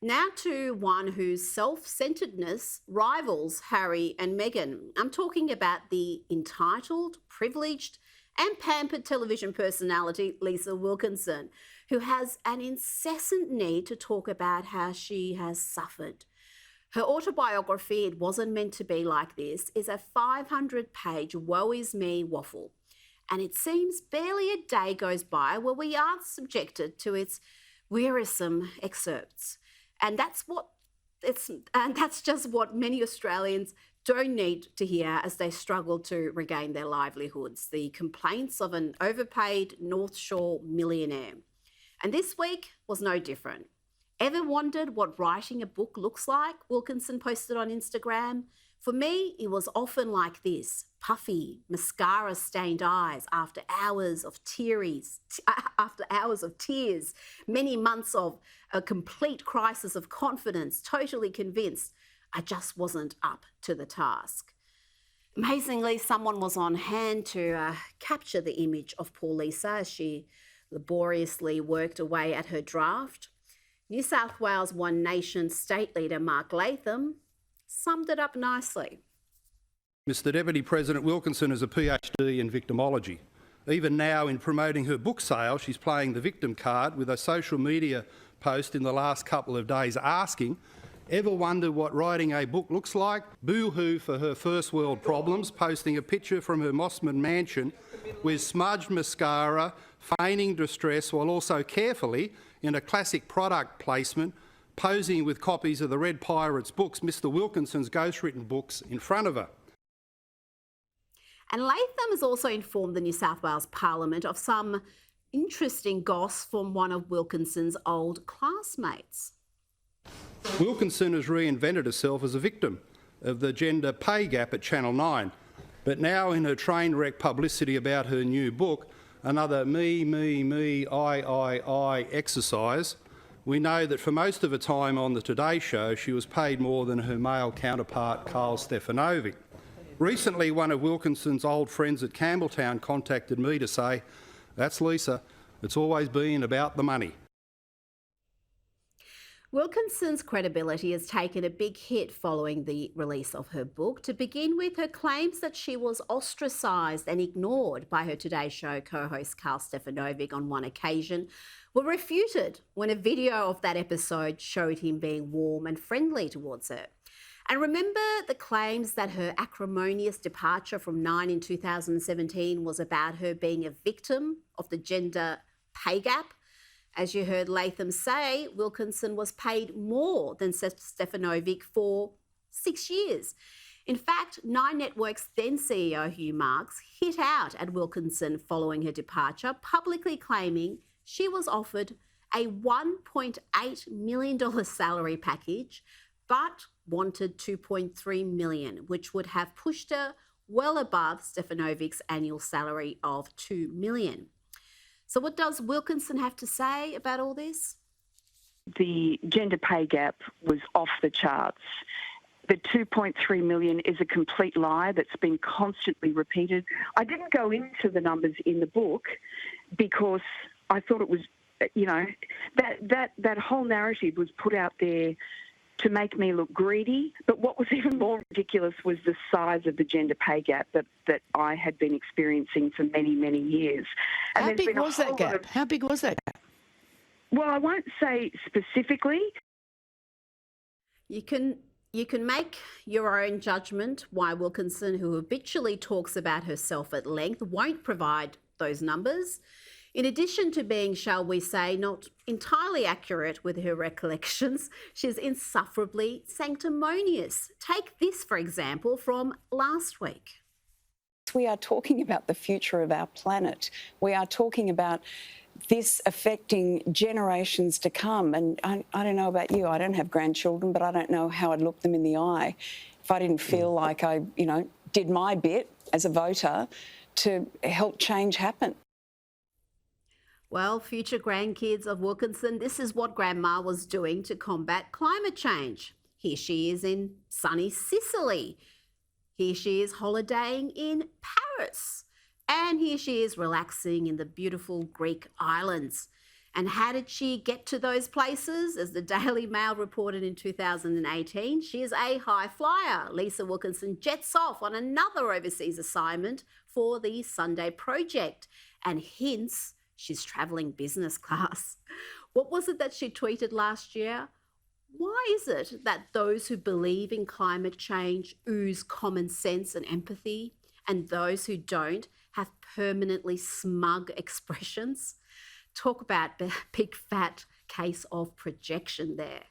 Now to one whose self-centeredness rivals Harry and Meghan. I'm talking about the entitled, privileged and pampered television personality Lisa Wilkinson, who has an incessant need to talk about how she has suffered. Her autobiography, It Wasn't Meant to Be Like This, is a 500-page woe is me waffle. And it seems barely a day goes by where we aren't subjected to its wearisome excerpts. And that's just what many Australians don't need to hear as they struggle to regain their livelihoods, the complaints of an overpaid North Shore millionaire. And this week was no different. Ever wondered what writing a book looks like? Wilkinson posted on Instagram. For me, it was often like this: puffy, mascara-stained eyes after hours of tears, many months of a complete crisis of confidence, totally convinced I just wasn't up to the task. Amazingly, someone was on hand to capture the image of poor Lisa as she laboriously worked away at her draft. New South Wales One Nation State Leader Mark Latham summed it up nicely. Mr Deputy President, Wilkinson is a PhD in victimology. Even now, in promoting her book sale, she's playing the victim card with a social media post in the last couple of days asking, "Ever wondered what writing a book looks like?" Boo-hoo for her first world problems, posting a picture from her Mossman mansion with smudged mascara, feigning distress, while also carefully, in a classic product placement, posing with copies of the Red Pirates books, Mr Wilkinson's ghostwritten books, in front of her. And Latham has also informed the New South Wales Parliament of some interesting goss from one of Wilkinson's old classmates. Wilkinson has reinvented herself as a victim of the gender pay gap at Channel 9, but now in her train wreck publicity about her new book, another me, I exercise, we know that for most of her time on the Today Show, she was paid more than her male counterpart, Carl Stefanovic. Recently, one of Wilkinson's old friends at Campbelltown contacted me to say, "That's Lisa, it's always been about the money." Wilkinson's credibility has taken a big hit following the release of her book. To begin with, her claims that she was ostracised and ignored by her Today Show co-host Carl Stefanovic on one occasion were refuted when a video of that episode showed him being warm and friendly towards her. And remember the claims that her acrimonious departure from Nine in 2017 was about her being a victim of the gender pay gap? As you heard Latham say, Wilkinson was paid more than Stefanovic for 6 years. In fact, Nine Network's then CEO Hugh Marks hit out at Wilkinson following her departure, publicly claiming she was offered a $1.8 million salary package, but wanted $2.3 million, which would have pushed her well above Stefanovic's annual salary of $2 million. So what does Wilkinson have to say about all this? The gender pay gap was off the charts. The $2.3 million is a complete lie that's been constantly repeated. I didn't go into the numbers in the book because I thought it was, that whole narrative was put out there to make me look greedy. But what was even more ridiculous was the size of the gender pay gap that I had been experiencing for many, many years. And How big was that gap? How big was that gap? Well, I won't say specifically. You can make your own judgment why Wilkinson, who habitually talks about herself at length, won't provide those numbers. In addition to being, shall we say, not entirely accurate with her recollections, she's insufferably sanctimonious. Take this, for example, from last week. We are talking about the future of our planet. We are talking about this affecting generations to come. And I don't know about you, I don't have grandchildren, but I don't know how I'd look them in the eye if I didn't feel like I, did my bit as a voter to help change happen. Well, future grandkids of Wilkinson, this is what Grandma was doing to combat climate change. Here she is in sunny Sicily. Here she is holidaying in Paris. And here she is relaxing in the beautiful Greek islands. And how did she get to those places? As the Daily Mail reported in 2018, she is a high flyer. Lisa Wilkinson jets off on another overseas assignment for the Sunday Project and hints she's travelling business class. What was it that she tweeted last year? Why is it that those who believe in climate change ooze common sense and empathy, and those who don't have permanently smug expressions? Talk about a big fat case of projection there.